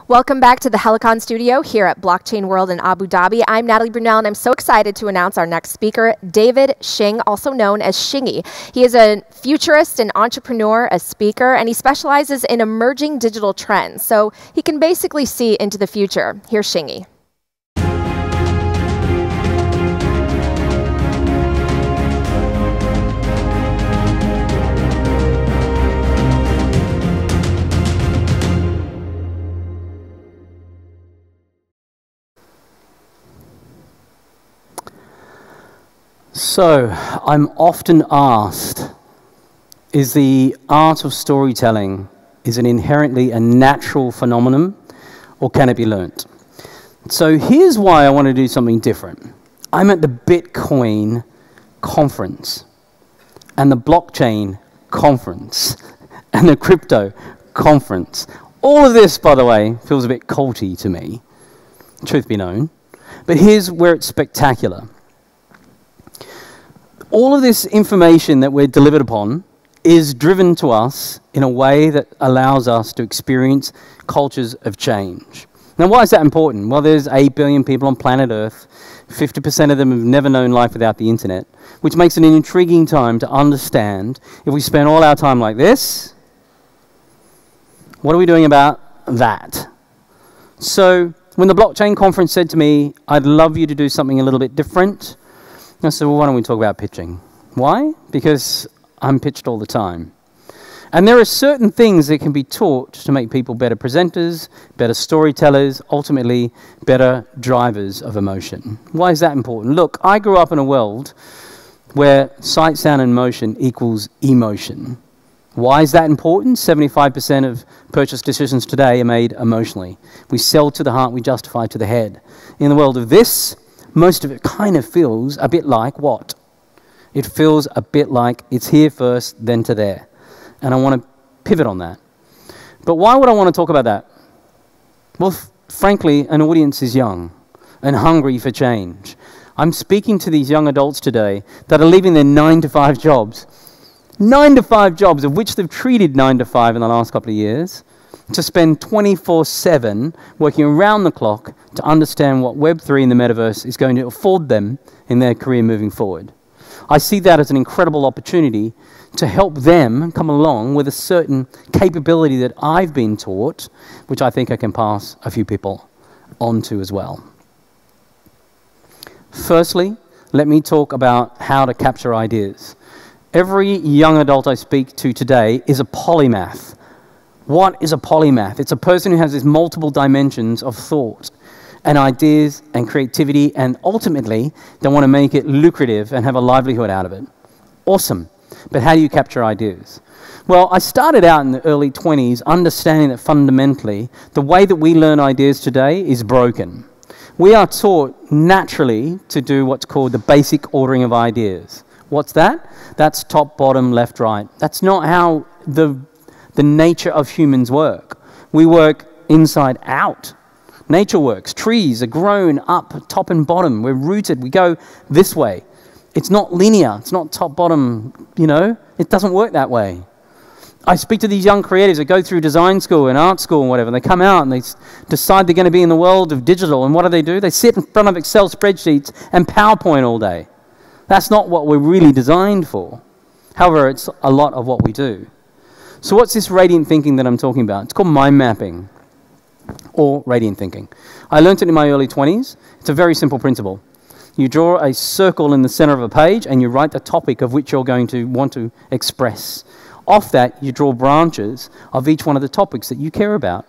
Welcome back to the Helicon studio here at Blockchain World in Abu Dhabi. I'm Natalie Brunell, and I'm so excited to announce our next speaker, David Shing, also known as Shingy. He is a futurist, an entrepreneur, a speaker, and he specializes in emerging digital trends. So he can basically see into the future. Here's Shingy. So, I'm often asked, is the art of storytelling, is it inherently a natural phenomenon, or can it be learnt? So here's why I want to do something different. I'm at the Bitcoin conference, and the blockchain conference, and the crypto conference. All of this, by the way, feels a bit culty to me, truth be known. But here's where it's spectacular. All of this information that we're delivered upon is driven to us in a way that allows us to experience cultures of change. Now, why is that important? Well, there's 8 billion people on planet Earth. 50% of them have never known life without the internet, which makes it an intriguing time to understand if we spend all our time like this, what are we doing about that? So when the blockchain conference said to me, I'd love you to do something a little bit different, I said, well, why don't we talk about pitching? Why? Because I'm pitched all the time. And there are certain things that can be taught to make people better presenters, better storytellers, ultimately better drivers of emotion. Why is that important? Look, I grew up in a world where sight, sound, and motion equals emotion. Why is that important? 75% of purchase decisions today are made emotionally. We sell to the heart, we justify to the head. In the world of this, most of it kind of feels a bit like what? It feels a bit like it's here first, then to there. And I want to pivot on that. But why would I want to talk about that? Well, frankly, an audience is young and hungry for change. I'm speaking to these young adults today that are leaving their 9-to-5 jobs. 9-to-5 jobs, of which they've treated 9-to-5 in the last couple of years, to spend 24/7 working around the clock to understand what Web3 in the metaverse is going to afford them in their career moving forward. I see that as an incredible opportunity to help them come along with a certain capability that I've been taught, which I think I can pass a few people on to as well. Firstly, let me talk about how to capture ideas. Every young adult I speak to today is a polymath. What is a polymath? It's a person who has these multiple dimensions of thought and ideas and creativity, and ultimately they want to make it lucrative and have a livelihood out of it. Awesome. But how do you capture ideas? Well, I started out in the early 20s understanding that fundamentally the way that we learn ideas today is broken. We are taught naturally to do what's called the basic ordering of ideas. What's that? That's top, bottom, left, right. That's not how the nature of humans work. We work inside out. Nature works. Trees are grown up, top and bottom. We're rooted. We go this way. It's not linear. It's not top, bottom, you know. It doesn't work that way. I speak to these young creatives that go through design school and art school and whatever, and they come out and they decide they're going to be in the world of digital, and what do? They sit in front of Excel spreadsheets and PowerPoint all day. That's not what we're really designed for. However, it's a lot of what we do. So what's this radiant thinking that I'm talking about? It's called mind mapping, or radiant thinking. I learned it in my early 20s. It's a very simple principle. You draw a circle in the center of a page and you write the topic of which you're going to want to express. Off that, you draw branches of each one of the topics that you care about,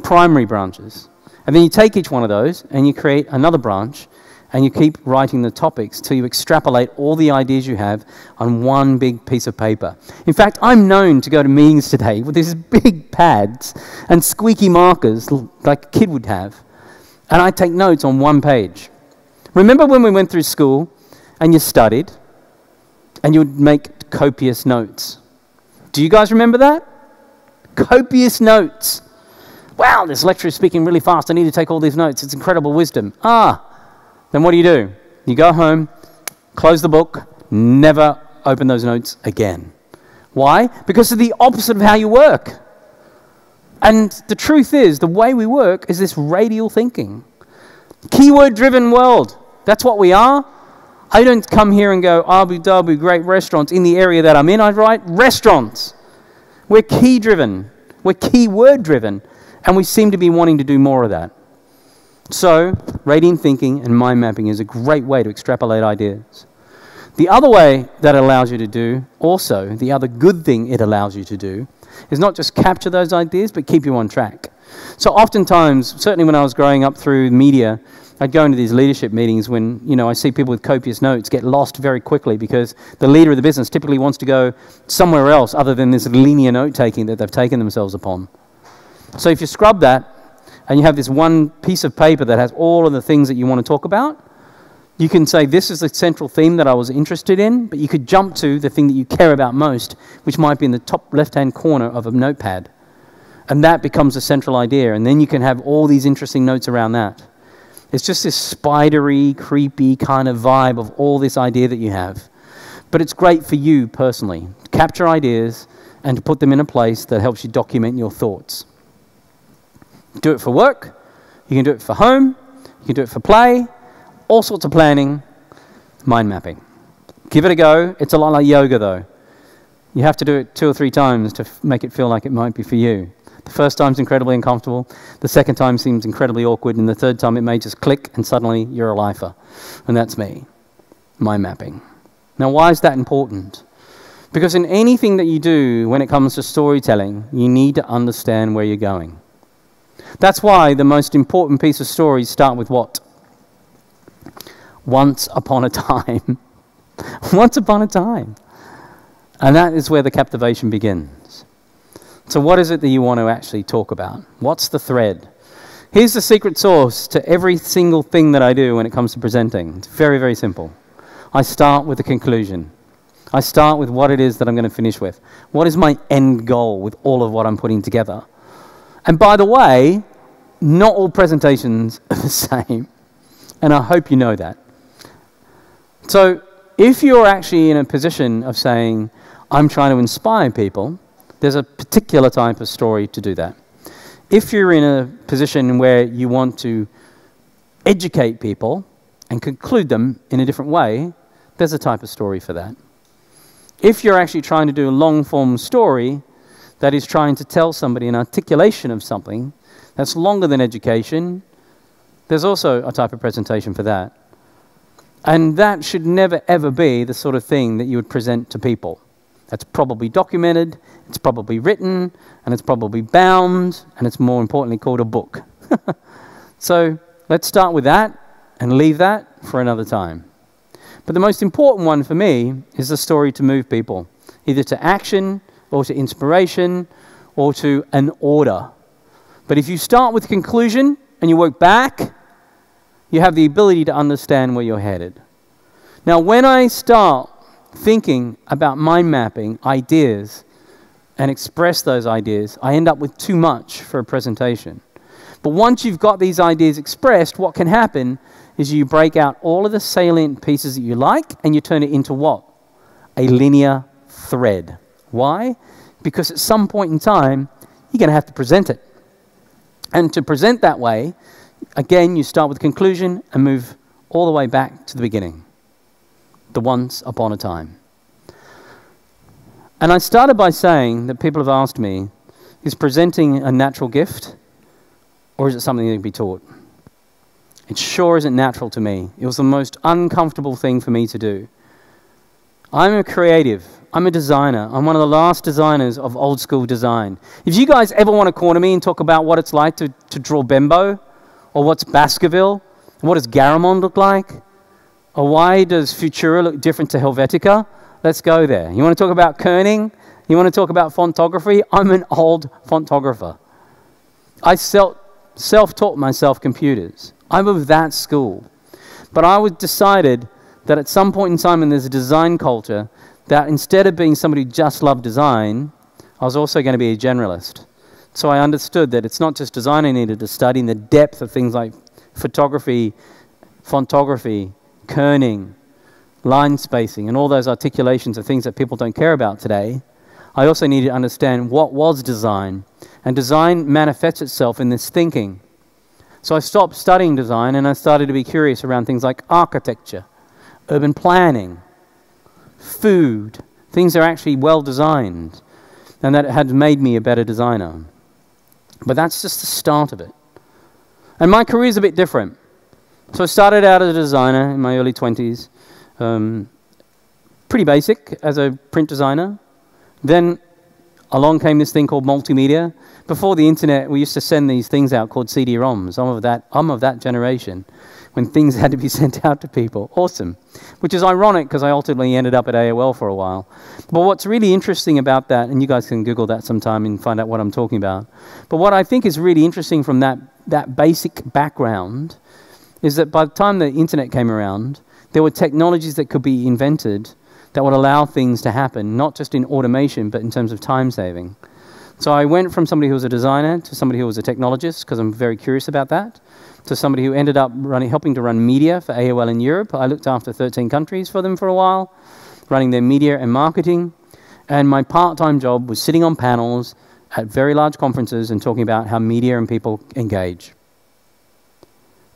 primary branches. And then you take each one of those and you create another branch, and you keep writing the topics till you extrapolate all the ideas you have on one big piece of paper. In fact, I'm known to go to meetings today with these big pads and squeaky markers like a kid would have, and I take notes on one page. Remember when we went through school and you studied and you would make copious notes? Do you guys remember that? Copious notes. Wow, this lecturer is speaking really fast. I need to take all these notes. It's incredible wisdom. Then what do? You go home, close the book, never open those notes again. Why? Because it's the opposite of how you work. And the truth is, the way we work is this radial thinking. Keyword-driven world. That's what we are. I don't come here and go, Abu Dhabi, great restaurants in the area that I'm in. I write restaurants. We're key-driven. We're keyword-driven. And we seem to be wanting to do more of that. So, radiant thinking and mind mapping is a great way to extrapolate ideas. The other way that it allows you to do, also, the other good thing it allows you to do, is not just capture those ideas, but keep you on track. So oftentimes, certainly when I was growing up through media, I'd go into these leadership meetings when, I see people with copious notes get lost very quickly because the leader of the business typically wants to go somewhere else other than this linear note-taking that they've taken themselves upon. So if you scrub that and you have this one piece of paper that has all of the things that you want to talk about, you can say this is the central theme that I was interested in, but you could jump to the thing that you care about most, which might be in the top left-hand corner of a notepad. And that becomes a central idea, and then you can have all these interesting notes around that. It's just this spidery, creepy kind of vibe of all this idea that you have. But it's great for you personally, to capture ideas and to put them in a place that helps you document your thoughts. Do it for work, you can do it for home, you can do it for play, all sorts of planning, mind mapping. Give it a go. It's a lot like yoga though. You have to do it 2 or 3 times to make it feel like it might be for you. The first time's incredibly uncomfortable, the second time seems incredibly awkward, and the third time it may just click and suddenly you're a lifer. And that's me, mind mapping. Now why is that important? Because in anything that you do when it comes to storytelling, you need to understand where you're going. That's why the most important piece of stories start with what? Once upon a time. Once upon a time. And that is where the captivation begins. So what is it that you want to actually talk about? What's the thread? Here's the secret sauce to every single thing that I do when it comes to presenting. It's very, very simple. I start with the conclusion. I start with what it is that I'm going to finish with. What is my end goal with all of what I'm putting together? And by the way, not all presentations are the same. And I hope you know that. So if you're actually in a position of saying, I'm trying to inspire people, there's a particular type of story to do that. If you're in a position where you want to educate people and conclude them in a different way, there's a type of story for that. If you're actually trying to do a long-form story that is trying to tell somebody an articulation of something that's longer than education, there's also a type of presentation for that. And that should never, ever be the sort of thing that you would present to people. That's probably documented, it's probably written, and it's probably bound, and it's more importantly called a book. So let's start with that and leave that for another time. But the most important one for me is the story to move people, either to action or to inspiration or to an order. But if you start with the conclusion and you work back, you have the ability to understand where you're headed. Now, when I start thinking about mind mapping ideas and express those ideas, I end up with too much for a presentation. But once you've got these ideas expressed, what can happen is you break out all of the salient pieces that you like and you turn it into what? A linear thread. Why? Because at some point in time, you're going to have to present it. And to present that way, again, you start with conclusion and move all the way back to the beginning. The once upon a time. And I started by saying that people have asked me, is presenting a natural gift or is it something that can be taught? It sure isn't natural to me. It was the most uncomfortable thing for me to do. I'm a creative. I'm a designer. I'm one of the last designers of old school design. If you guys ever want to corner me and talk about what it's like to draw Bembo, or what's Baskerville, what does Garamond look like, or why does Futura look different to Helvetica, let's go there. You want to talk about kerning? You want to talk about fontography? I'm an old fontographer. I self-taught myself computers. I'm of that school. But I decided that at some point in time when there's a design culture, that instead of being somebody who just loved design, I was also going to be a generalist. So I understood that it's not just design I needed to study in the depth of things like photography, fontography, kerning, line spacing, and all those articulations of things that people don't care about today. I also needed to understand what was design. And design manifests itself in this thinking. So I stopped studying design and I started to be curious around things like architecture, urban planning, food, things that are actually well designed. And that had made me a better designer. But that's just the start of it. And my career is a bit different. So I started out as a designer in my early 20s. Pretty basic as a print designer. Then along came this thing called multimedia. Before the internet, we used to send these things out called CD-ROMs. I'm of that generation when things had to be sent out to people. Awesome. Which is ironic because I ultimately ended up at AOL for a while. But what's really interesting about that, and you guys can Google that sometime and find out what I'm talking about. But what I think is really interesting from that basic background is that by the time the internet came around, there were technologies that could be invented that would allow things to happen, not just in automation, but in terms of time saving. So I went from somebody who was a designer to somebody who was a technologist, because I'm very curious about that, to somebody who ended up helping to run media for AOL in Europe. I looked after 13 countries for them for a while, running their media and marketing. And my part-time job was sitting on panels at very large conferences and talking about how media and people engage.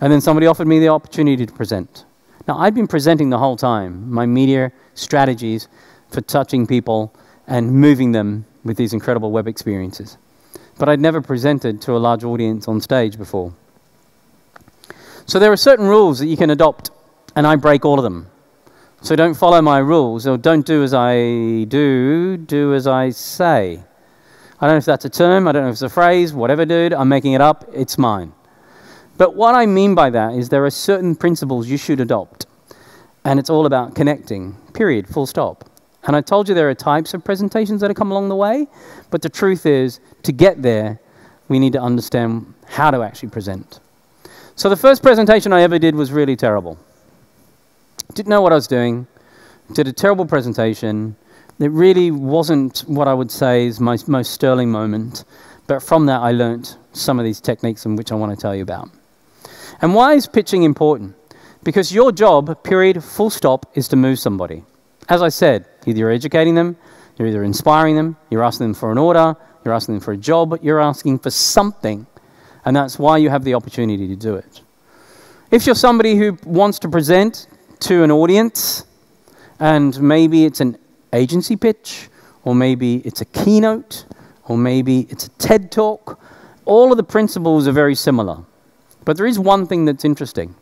And then somebody offered me the opportunity to present. Now, I'd been presenting the whole time, my media strategies for touching people and moving them with these incredible web experiences. But I'd never presented to a large audience on stage before. So there are certain rules that you can adopt, and I break all of them. So don't follow my rules, or don't do as I do, do as I say. I don't know if that's a term, I don't know if it's a phrase, whatever, dude, I'm making it up, it's mine. But what I mean by that is there are certain principles you should adopt. And it's all about connecting, period, full stop. And I told you there are types of presentations that have come along the way, but the truth is, to get there, we need to understand how to actually present. So the first presentation I ever did was really terrible. Didn't know what I was doing, did a terrible presentation. It really wasn't what I would say is my most sterling moment, but from that I learnt some of these techniques in which I want to tell you about. And why is pitching important? Because your job, period, full stop, is to move somebody. As I said, either you're educating them, you're either inspiring them, you're asking them for an order, you're asking them for a job, you're asking for something. And that's why you have the opportunity to do it. If you're somebody who wants to present to an audience, and maybe it's an agency pitch, or maybe it's a keynote, or maybe it's a TED Talk, all of the principles are very similar. But there is one thing that's interesting.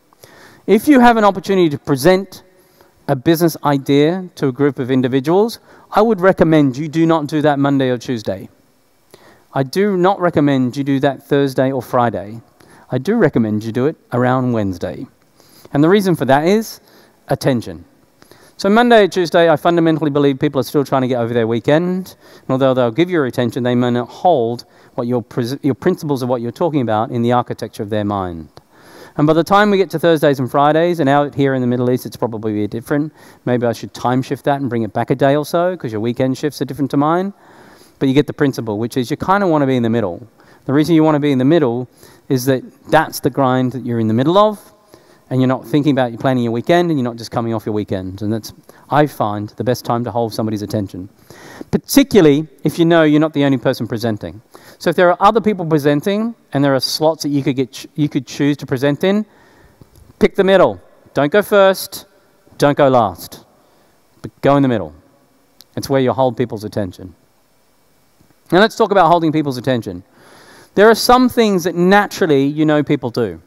If you have an opportunity to present a business idea to a group of individuals, I would recommend you do not do that Monday or Tuesday. I do not recommend you do that Thursday or Friday. I do recommend you do it around Wednesday. And the reason for that is attention. So Monday or Tuesday, I fundamentally believe people are still trying to get over their weekend. And although they'll give you your attention, they may not hold what your principles of what you're talking about in the architecture of their mind. And by the time we get to Thursdays and Fridays, and out here in the Middle East, it's probably a bit different. Maybe I should time shift that and bring it back a day or so, because your weekend shifts are different to mine. But you get the principle, which is you kind of want to be in the middle. The reason you want to be in the middle is that that's the grind that you're in the middle of, and you're not thinking about you planning your weekend, and you're not just coming off your weekend. And that's, I find, the best time to hold somebody's attention. Particularly if you know you're not the only person presenting. So if there are other people presenting, and there are slots that you could choose to present in, pick the middle. Don't go first, don't go last, but go in the middle. It's where you hold people's attention. Now let's talk about holding people's attention. There are some things that naturally you know people do.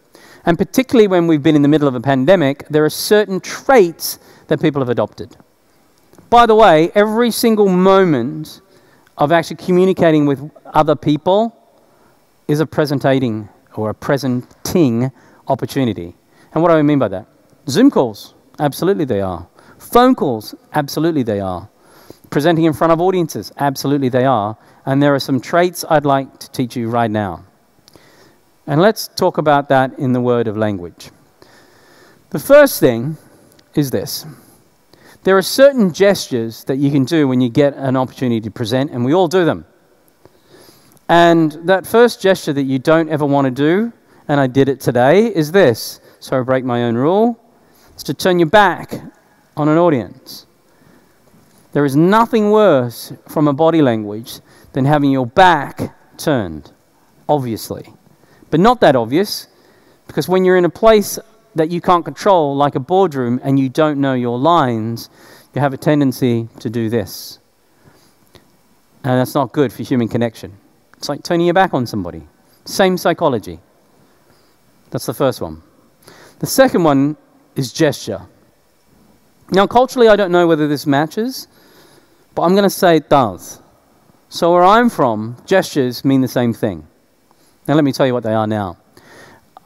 And particularly when we've been in the middle of a pandemic, there are certain traits that people have adopted. By the way, every single moment of actually communicating with other people is a presenting or a presenting opportunity. And what do I mean by that? Zoom calls, absolutely they are. Phone calls, absolutely they are. Presenting in front of audiences, absolutely they are. And there are some traits I'd like to teach you right now. And let's talk about that in the word of language. The first thing is this. There are certain gestures that you can do when you get an opportunity to present, and we all do them. And that first gesture that you don't ever want to do, and I did it today, is this. So I break my own rule. It's to turn your back on an audience. There is nothing worse from a body language than having your back turned, obviously. But not that obvious, because when you're in a place that you can't control, like a boardroom, and you don't know your lines, you have a tendency to do this. And that's not good for human connection. It's like turning your back on somebody. Same psychology. That's the first one. The second one is gesture. Now, culturally, I don't know whether this matches, but I'm going to say it does. So where I'm from, gestures mean the same thing. Now, let me tell you what they are now.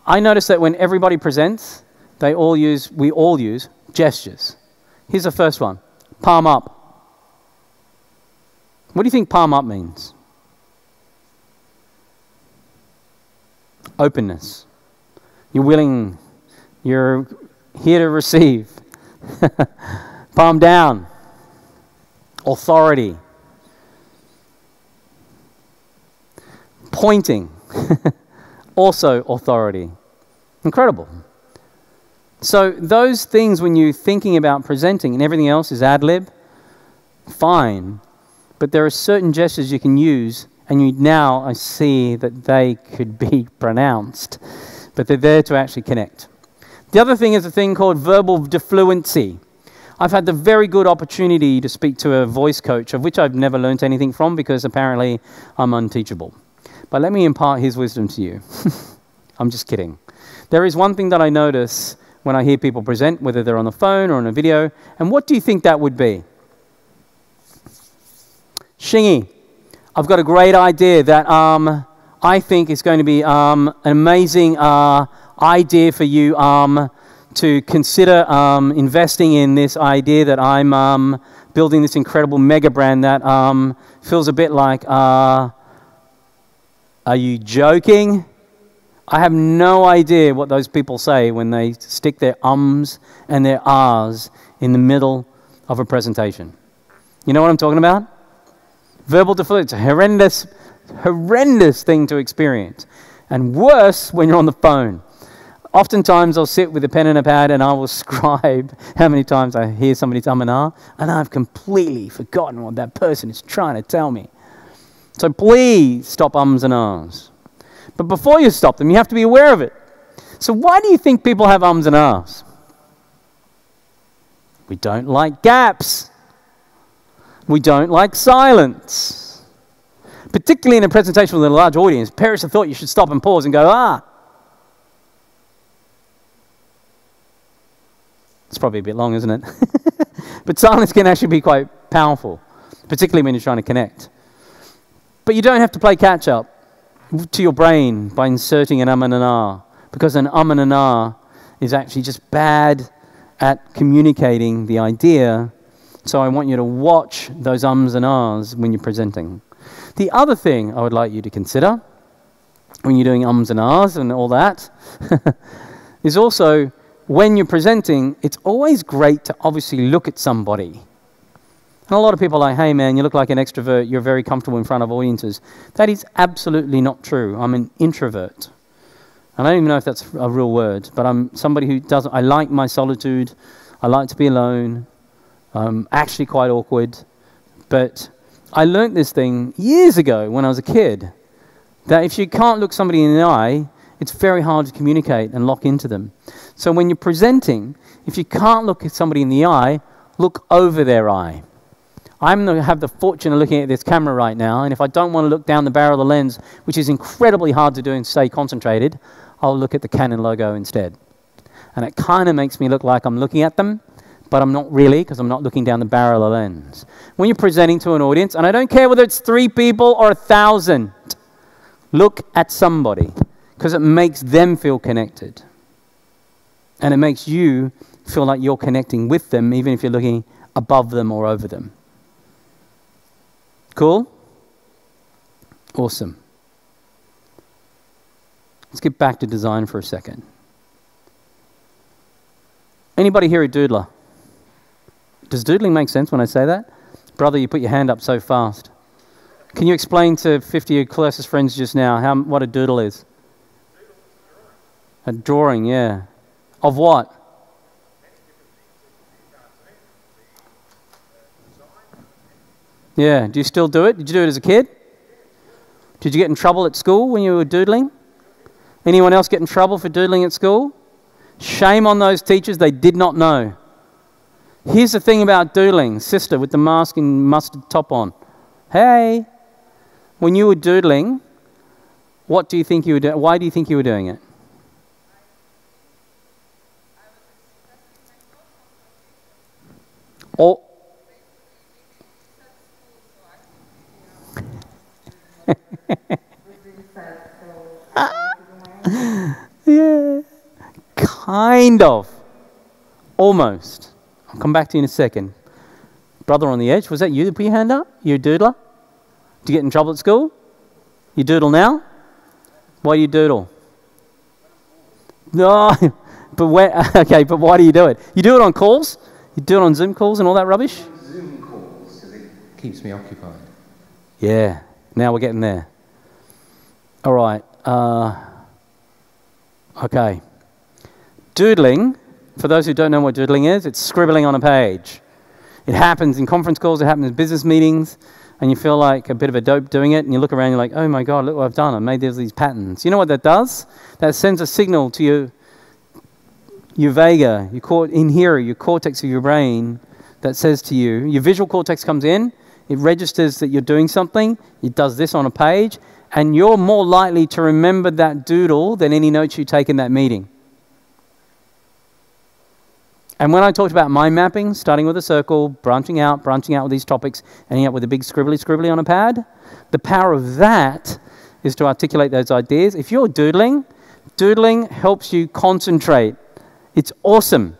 I notice that when everybody presents, we all use gestures. Here's the first one. Palm up. What do you think palm up means? Openness. You're willing. You're here to receive. Palm down. Authority. Pointing. Also authority. Incredible. So those things, when you're thinking about presenting and everything else is ad lib, fine. But there are certain gestures you can use, and now I see that they could be pronounced, but they're there to actually connect. The other thing is a thing called verbal defluency. I've had the very good opportunity to speak to a voice coach, of which I've never learned anything from because apparently I'm unteachable. But let me impart his wisdom to you. I'm just kidding. There is one thing that I notice when I hear people present, whether they're on the phone or on a video, and what do you think that would be? Shingy, I've got a great idea that I think is going to be an amazing idea for you to consider investing in this idea that I'm building this incredible mega brand that feels a bit like, are you joking? I have no idea what those people say when they stick their ums and their ahs in the middle of a presentation. You know what I'm talking about? Verbal defluency. It's a horrendous thing to experience. And worse when you're on the phone. Oftentimes I'll sit with a pen and a pad and I will scribe how many times I hear somebody's and ah, and I've completely forgotten what that person is trying to tell me. So please stop ums and ahs. But before you stop them, you have to be aware of it. So why do you think people have ums and ahs? We don't like gaps. We don't like silence. Particularly in a presentation with a large audience, parents have thought you should stop and pause and go, ah. It's probably a bit long, isn't it? But silence can actually be quite powerful, particularly when you're trying to connect. But you don't have to play catch-up to your brain by inserting an and an ah, because an and an ah is actually just bad at communicating the idea. So I want you to watch those ums and ahs when you're presenting. The other thing I would like you to consider when you're doing ums and ahs and all that is also when you're presenting, it's always great to obviously look at somebody. And a lot of people are like, hey man, you look like an extrovert, you're very comfortable in front of audiences. That is absolutely not true. I'm an introvert. And I don't even know if that's a real word, but I'm somebody who doesn't, I like my solitude, I like to be alone, I'm actually quite awkward. But I learned this thing years ago when I was a kid, that if you can't look somebody in the eye, it's very hard to communicate and lock into them. So when you're presenting, if you can't look at somebody in the eye, look over their eye. I'm going to have the fortune of looking at this camera right now, and if I don't want to look down the barrel of the lens, which is incredibly hard to do and stay concentrated, I'll look at the Canon logo instead. And it kind of makes me look like I'm looking at them, but I'm not really, because I'm not looking down the barrel of the lens. When you're presenting to an audience, and I don't care whether it's 3 people or 1,000, look at somebody, because it makes them feel connected. And it makes you feel like you're connecting with them, even if you're looking above them or over them. Cool? Awesome. Let's get back to design for a second. Anybody here a doodler? Does doodling make sense when I say that? Brother, you put your hand up so fast. Can you explain to 50 of your closest friends just now what a doodle is? A drawing, yeah. Of what? Yeah, do you still do it? Did you do it as a kid? Did you get in trouble at school when you were doodling? Anyone else get in trouble for doodling at school? Shame on those teachers, they did not know. Here's the thing about doodling, sister with the mask and mustard top on. Hey, when you were doodling, what do you think you were doing? Why do you think you were doing it? Or yeah, kind of, almost. I'll come back to you in a second. Brother on the edge, was that you that put your hand up? You a doodler? Did you get in trouble at school? You doodle now? Why do you doodle? No, but okay, but why do you do it? You do it on calls? You do it on Zoom calls and all that rubbish? Zoom calls, because it keeps me occupied. Yeah, now we're getting there. All right. Okay. Doodling, for those who don't know what doodling is, it's scribbling on a page. It happens in conference calls, it happens in business meetings, and you feel like a bit of a dope doing it, and you look around and you're like, oh my God, look what I've done. I made these patterns. You know what that does? That sends a signal to your vaga, your cortex of your brain, that says to you, your visual cortex comes in, it registers that you're doing something, it does this on a page, and you're more likely to remember that doodle than any notes you take in that meeting. And when I talked about mind mapping, starting with a circle, branching out with these topics, ending up with a big scribbly on a pad, the power of that is to articulate those ideas. If you're doodling helps you concentrate. It's awesome.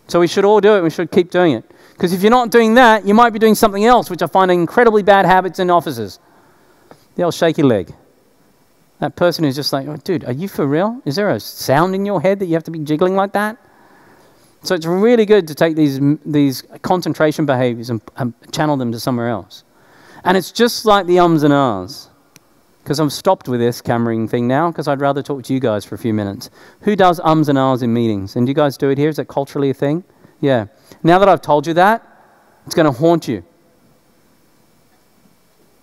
So we should all do it. We should keep doing it. Because if you're not doing that, you might be doing something else, which I find incredibly bad habits in offices. The old shaky leg. That person who's just like, oh, dude, are you for real? Is there a sound in your head that you have to be jiggling like that? So it's really good to take these concentration behaviors and channel them to somewhere else. And it's just like the ums and ahs. Because I'm stopped with this cameraing thing now, because I'd rather talk to you guys for a few minutes. Who does ums and ahs in meetings? And do you guys do it here? Is that culturally a thing? Yeah. Now that I've told you that, it's going to haunt you.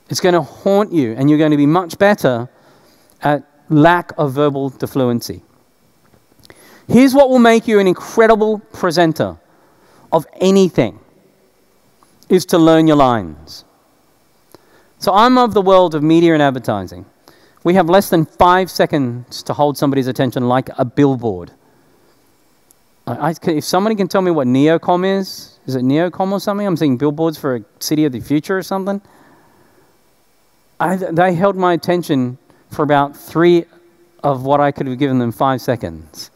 It's going to haunt you, and you're going to be much better at lack of verbal defluency. Here's what will make you an incredible presenter of anything, is to learn your lines. So I'm of the world of media and advertising. We have less than 5 seconds to hold somebody's attention like a billboard. If somebody can tell me what neocom is it neocom or something? I'm seeing billboards for a city of the future or something. They held my attention for about 3 of what I could have given them 5 seconds.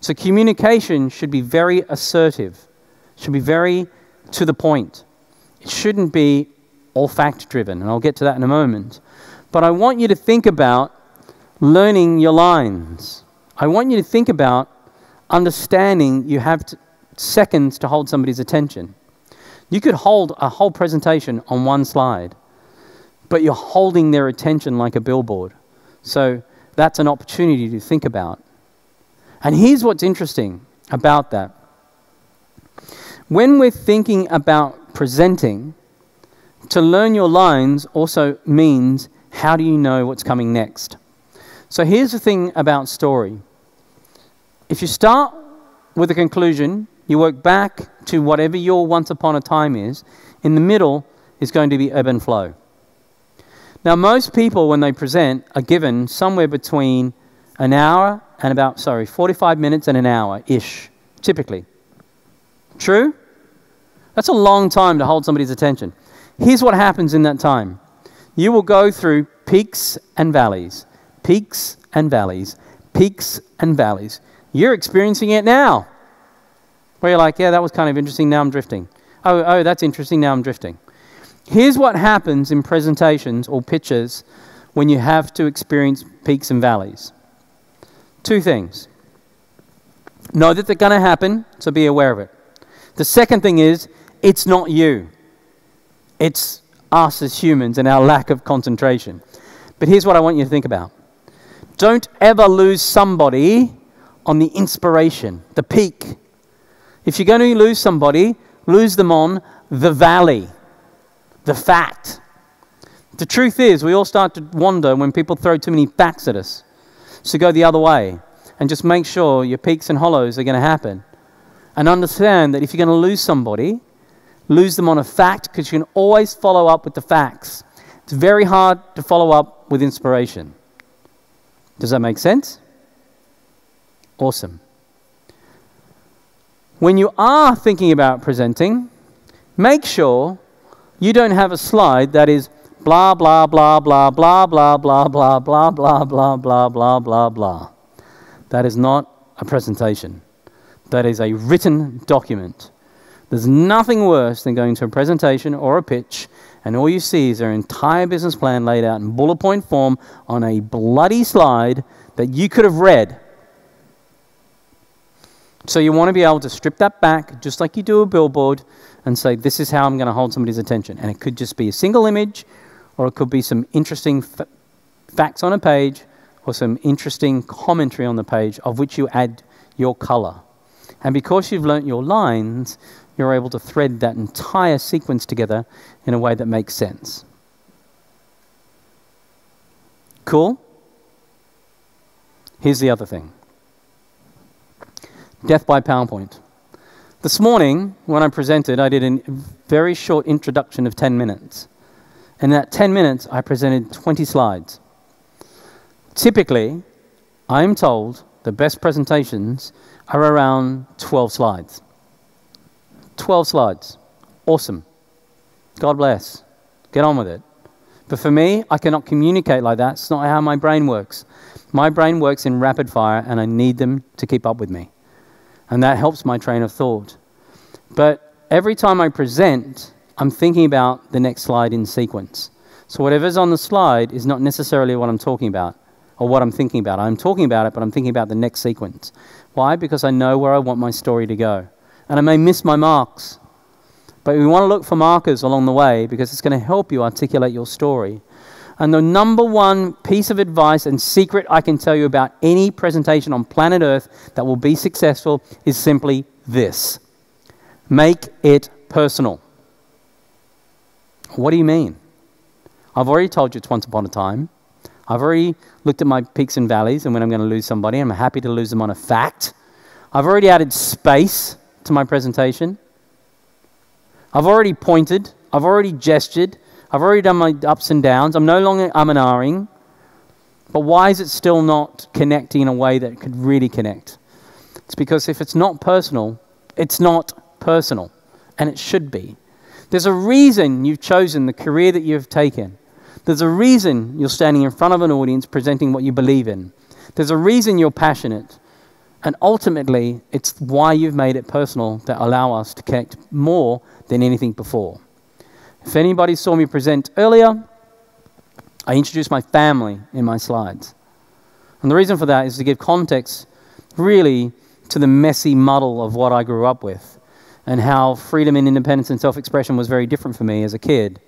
So communication should be very assertive, should be very to the point. It shouldn't be all fact-driven, and I'll get to that in a moment. But I want you to think about learning your lines. I want you to think about understanding you have seconds to hold somebody's attention. You could hold a whole presentation on one slide, but you're holding their attention like a billboard. So that's an opportunity to think about. And here's what's interesting about that. When we're thinking about presenting, to learn your lines also means how do you know what's coming next? So here's the thing about story. If you start with a conclusion, you work back to whatever your once upon a time is. In the middle is going to be ebb and flow. Now, most people, when they present, are given somewhere between an hour and 45 minutes and an hour-ish, typically. True? That's a long time to hold somebody's attention. Here's what happens in that time. You will go through peaks and valleys, peaks and valleys, peaks and valleys. You're experiencing it now. Where you're like, yeah, that was kind of interesting, now I'm drifting. Oh, that's interesting, now I'm drifting. Here's what happens in presentations or pitches when you have to experience peaks and valleys. 2 things. Know that they're going to happen, so be aware of it. The second thing is, it's not you. It's us as humans and our lack of concentration. But here's what I want you to think about. Don't ever lose somebody on the inspiration, the peak. If you're going to lose somebody, lose them on the valley. the fact. The truth is, we all start to wonder when people throw too many facts at us. So go the other way and just make sure your peaks and hollows are going to happen. And understand that if you're going to lose somebody, lose them on a fact, because you can always follow up with the facts. It's very hard to follow up with inspiration. Does that make sense? Awesome. When you are thinking about presenting, make sure you don't have a slide that is blah, blah, blah, blah, blah, blah, blah, blah, blah, blah, blah, blah, blah, blah, blah. That is not a presentation. That is a written document. There's nothing worse than going to a presentation or a pitch and all you see is their entire business plan laid out in bullet point form on a bloody slide that you could have read. So you want to be able to strip that back, just like you do a billboard, and say, this is how I'm going to hold somebody's attention. And it could just be a single image, or it could be some interesting facts on a page, or some interesting commentary on the page, of which you add your color. And because you've learnt your lines, you're able to thread that entire sequence together in a way that makes sense. Cool? Here's the other thing. Death by PowerPoint. This morning, when I presented, I did a very short introduction of 10 minutes. In that 10 minutes, I presented 20 slides. Typically, I'm told the best presentations are around 12 slides. 12 slides. Awesome. God bless. Get on with it. But for me, I cannot communicate like that. It's not how my brain works. My brain works in rapid fire, and I need them to keep up with me. And that helps my train of thought. But every time I present, I'm thinking about the next slide in sequence. So whatever's on the slide is not necessarily what I'm talking about or what I'm thinking about. I'm talking about it, but I'm thinking about the next sequence. Why? Because I know where I want my story to go. And I may miss my marks. But we want to look for markers along the way because it's going to help you articulate your story. And the number one piece of advice and secret I can tell you about any presentation on planet Earth that will be successful is simply this. Make it personal. What do you mean? I've already told you it's once upon a time. I've already looked at my peaks and valleys and when I'm going to lose somebody. I'm happy to lose them on a fact. I've already added space to my presentation. I've already pointed. I've already gestured. I've already done my ups and downs. I'm no longer and-ahhing. But why is it still not connecting in a way that could really connect? It's because if it's not personal, it's not personal. And it should be. There's a reason you've chosen the career that you've taken. There's a reason you're standing in front of an audience presenting what you believe in. There's a reason you're passionate. And ultimately, it's why you've made it personal that allow us to connect more than anything before. If anybody saw me present earlier, I introduced my family in my slides. And the reason for that is to give context really to the messy muddle of what I grew up with and how freedom and independence and self-expression was very different for me as a kid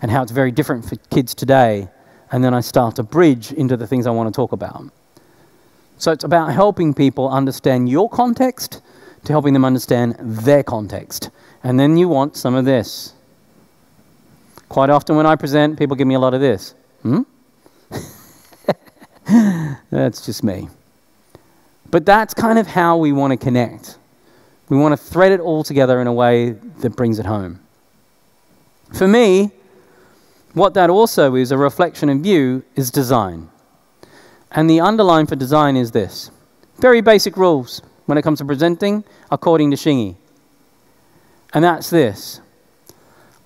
and how it's very different for kids today. And then I start to bridge into the things I want to talk about. So it's about helping people understand your context to helping them understand their context. And then you want some of this. Quite often when I present, people give me a lot of this. That's just me. But that's kind of how we want to connect. We want to thread it all together in a way that brings it home. For me, what that also is, a reflection and view, is design. And the underline for design is this. Very basic rules when it comes to presenting according to Shingy. And that's this.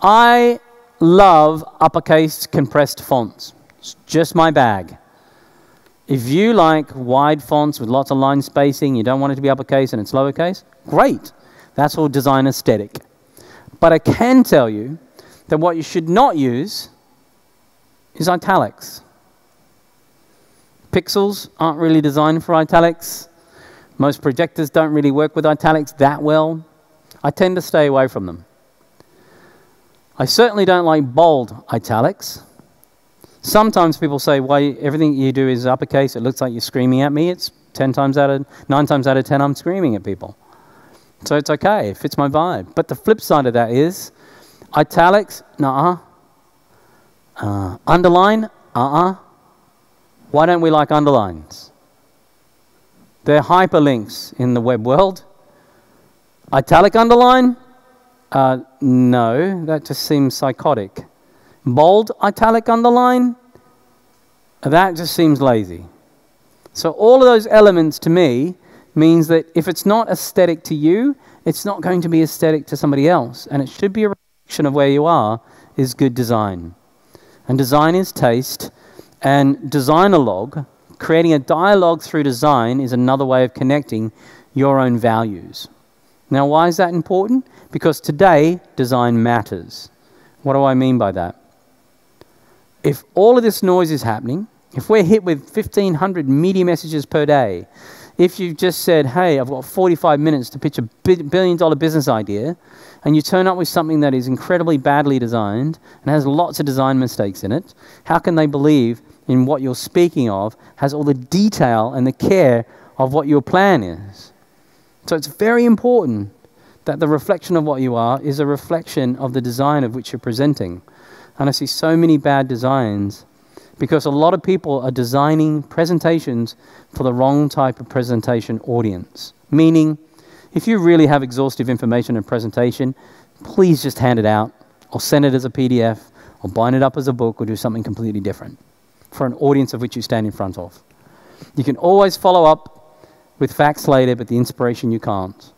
I love uppercase compressed fonts. It's just my bag. If you like wide fonts with lots of line spacing, you don't want it to be uppercase and it's lowercase, great. That's all design aesthetic. But I can tell you that what you should not use is italics. Pixels aren't really designed for italics. Most projectors don't really work with italics that well. I tend to stay away from them. I certainly don't like bold italics. Sometimes people say, why everything you do is uppercase, it looks like you're screaming at me. It's 9 times out of 10, I'm screaming at people. So it's okay, it fits my vibe. But the flip side of that is, Italics? Nuh-uh. Underline? Why don't we like underlines? They're hyperlinks in the web world. Italic underline? No, that just seems psychotic. Bold italic underline? That just seems lazy. So all of those elements to me means that if it's not aesthetic to you, it's not going to be aesthetic to somebody else. And it should be a reflection of where you are, is good design. And design is taste. And design-a-log, creating a dialogue through design, is another way of connecting your own values. Now, why is that important? Because today, design matters. What do I mean by that? If all of this noise is happening, if we're hit with 1,500 media messages per day, if you've just said, hey, I've got 45 minutes to pitch a billion-dollar business idea, and you turn up with something that is incredibly badly designed and has lots of design mistakes in it, how can they believe in what you're speaking of has all the detail and the care of what your plan is? So it's very important that the reflection of what you are is a reflection of the design of which you're presenting. And I see so many bad designs because a lot of people are designing presentations for the wrong type of presentation audience. Meaning, if you really have exhaustive information in presentation, please just hand it out or send it as a PDF or bind it up as a book or do something completely different for an audience of which you stand in front of. You can always follow up with facts later, but the inspiration you can't.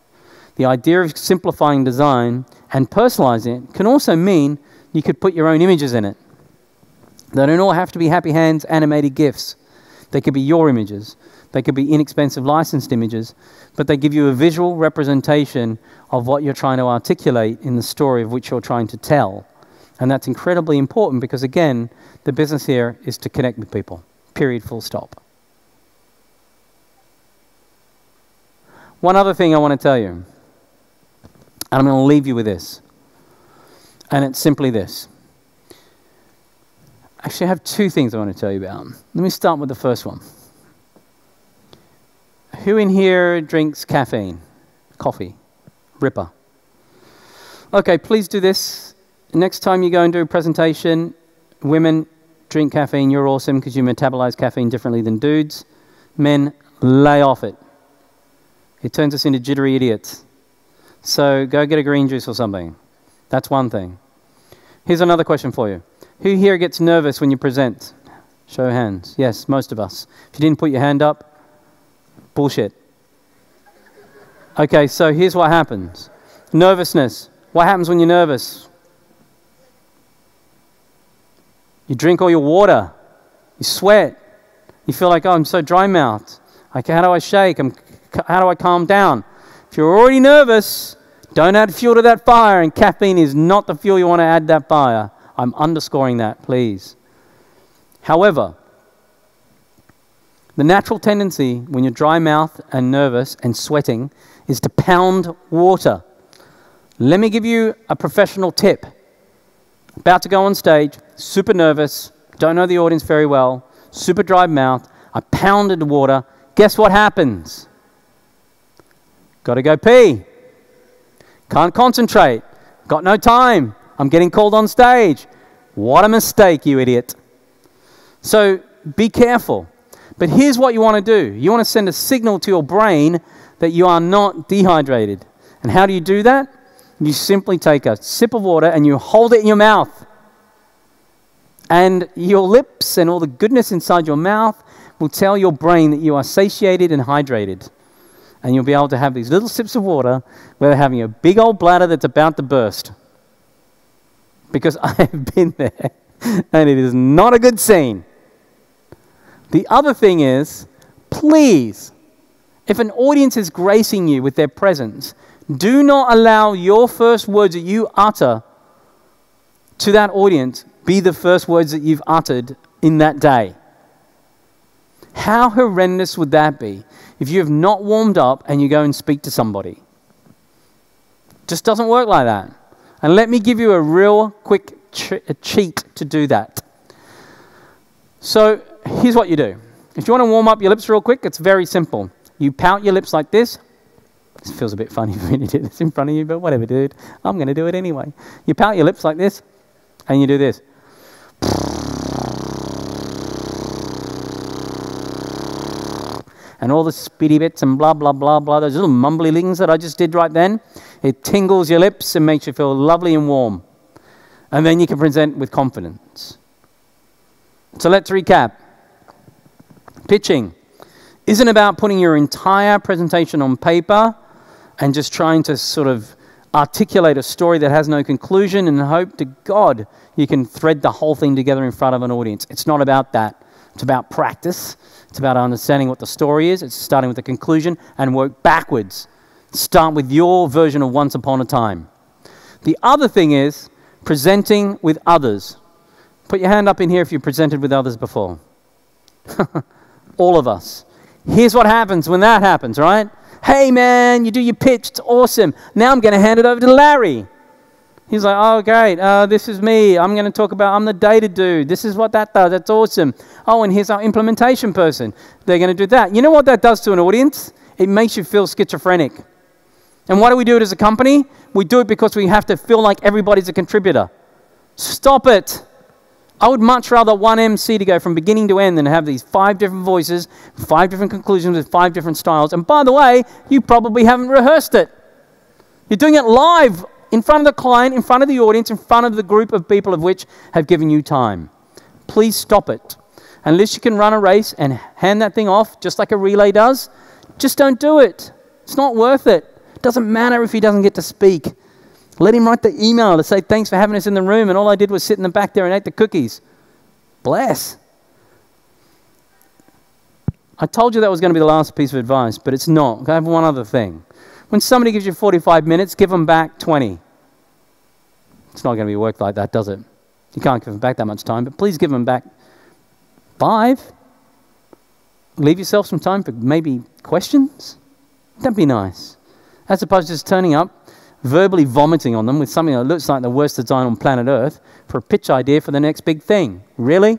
The idea of simplifying design and personalizing it can also mean you could put your own images in it. They don't all have to be happy hands animated GIFs. They could be your images. They could be inexpensive licensed images, but they give you a visual representation of what you're trying to articulate in the story of which you're trying to tell. And that's incredibly important because, again, the business here is to connect with people. Period, full stop. One other thing I want to tell you, and I'm going to leave you with this, and it's simply this. Actually, I have two things I want to tell you about. Let me start with the first one. Who in here drinks caffeine? Coffee. Ripper. Okay, please do this. Next time you go and do a presentation, women drink caffeine. You're awesome because you metabolize caffeine differently than dudes. Men, lay off it. It turns us into jittery idiots. So go get a green juice or something. That's one thing. Here's another question for you. Who here gets nervous when you present? Show of hands. Yes, most of us. If you didn't put your hand up, bullshit. Okay, so here's what happens. Nervousness. What happens when you're nervous? You drink all your water. You sweat. You feel like, oh, I'm so dry-mouthed. Like, how do I shake? How do I calm down? If you're already nervous, don't add fuel to that fire, and caffeine is not the fuel you want to add to that fire. I'm underscoring that, please. However, the natural tendency when you're dry mouth and nervous and sweating is to pound water. Let me give you a professional tip. About to go on stage, super nervous, don't know the audience very well, super dry mouth, I pounded water. Guess what happens? Got to go pee. Can't concentrate. Got no time. I'm getting called on stage. What a mistake, you idiot. So be careful. But here's what you want to do. You want to send a signal to your brain that you are not dehydrated. And how do you do that? You simply take a sip of water and you hold it in your mouth. And your lips and all the goodness inside your mouth will tell your brain that you are satiated and hydrated. And you'll be able to have these little sips of water without having a big old bladder that's about to burst. Because I have been there, and it is not a good scene. The other thing is, please, if an audience is gracing you with their presence, do not allow your first words that you utter to that audience be the first words that you've uttered in that day. How horrendous would that be if you have not warmed up and you go and speak to somebody? It just doesn't work like that. And let me give you a real quick cheat to do that. So here's what you do. If you want to warm up your lips real quick, it's very simple. You pout your lips like this. This feels a bit funny for me to do this in front of you, but whatever, dude. I'm going to do it anyway. You pout your lips like this, and you do this. And all the spitty bits and blah, blah, blah, blah, those little mumbly things that I just did right then, it tingles your lips and makes you feel lovely and warm. And then you can present with confidence. So let's recap. Pitching isn't about putting your entire presentation on paper and just trying to sort of articulate a story that has no conclusion and hope to God you can thread the whole thing together in front of an audience. It's not about that. It's about practice. It's about understanding what the story is. It's starting with the conclusion and work backwards. Start with your version of Once Upon a Time. The other thing is presenting with others. Put your hand up in here if you've presented with others before. All of us. Here's what happens when that happens, right? Hey, man, you do your pitch. It's awesome. Now I'm going to hand it over to Larry. He's like, oh, great. This is me. I'm going to talk about, I'm the data dude. This is what that does. That's awesome. Oh, and here's our implementation person. They're going to do that. You know what that does to an audience? It makes you feel schizophrenic. And why do we do it as a company? We do it because we have to feel like everybody's a contributor. Stop it. I would much rather one MC to go from beginning to end than have these 5 different voices, 5 different conclusions with 5 different styles. And by the way, you probably haven't rehearsed it. You're doing it live in front of the client, in front of the audience, in front of the group of people of which have given you time. Please stop it. Unless you can run a race and hand that thing off just like a relay does, just don't do it. It's not worth it. It doesn't matter if he doesn't get to speak. Let him write the email to say thanks for having us in the room and all I did was sit in the back there and ate the cookies. Bless. I told you that was going to be the last piece of advice, but it's not. I have one other thing. When somebody gives you 45 minutes, give them back 20. It's not going to be worked like that, does it? You can't give them back that much time, but please give them back 5. Leave yourself some time for maybe questions. That'd be nice. As opposed to just turning up, verbally vomiting on them with something that looks like the worst design on planet Earth for a pitch idea for the next big thing. Really?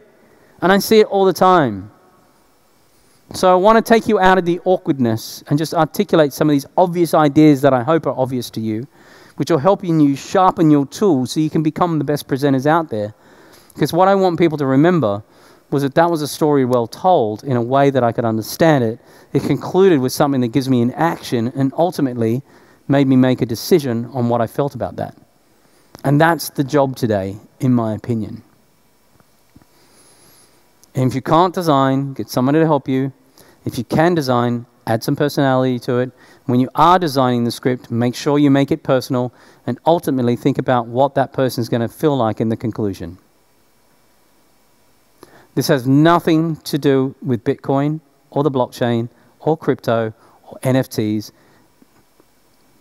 And I see it all the time. So I want to take you out of the awkwardness and just articulate some of these obvious ideas that I hope are obvious to you, which will help you sharpen your tools so you can become the best presenters out there. Because what I want people to remember was that was a story well told in a way that I could understand it. It concluded with something that gives me an action and ultimately made me make a decision on what I felt about that. And that's the job today, in my opinion. And if you can't design, get somebody to help you. If you can design, add some personality to it. When you are designing the script, make sure you make it personal and ultimately think about what that person is going to feel like in the conclusion. This has nothing to do with Bitcoin or the blockchain or crypto or NFTs.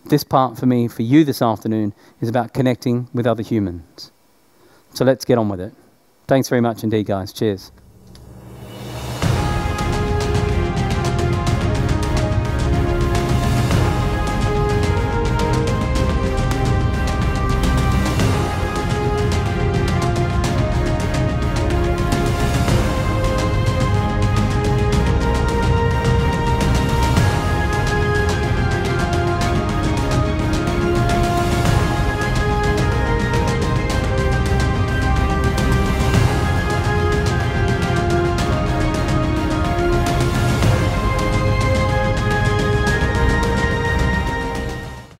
This part for me, for you this afternoon, is about connecting with other humans. So let's get on with it. Thanks very much indeed, guys. Cheers.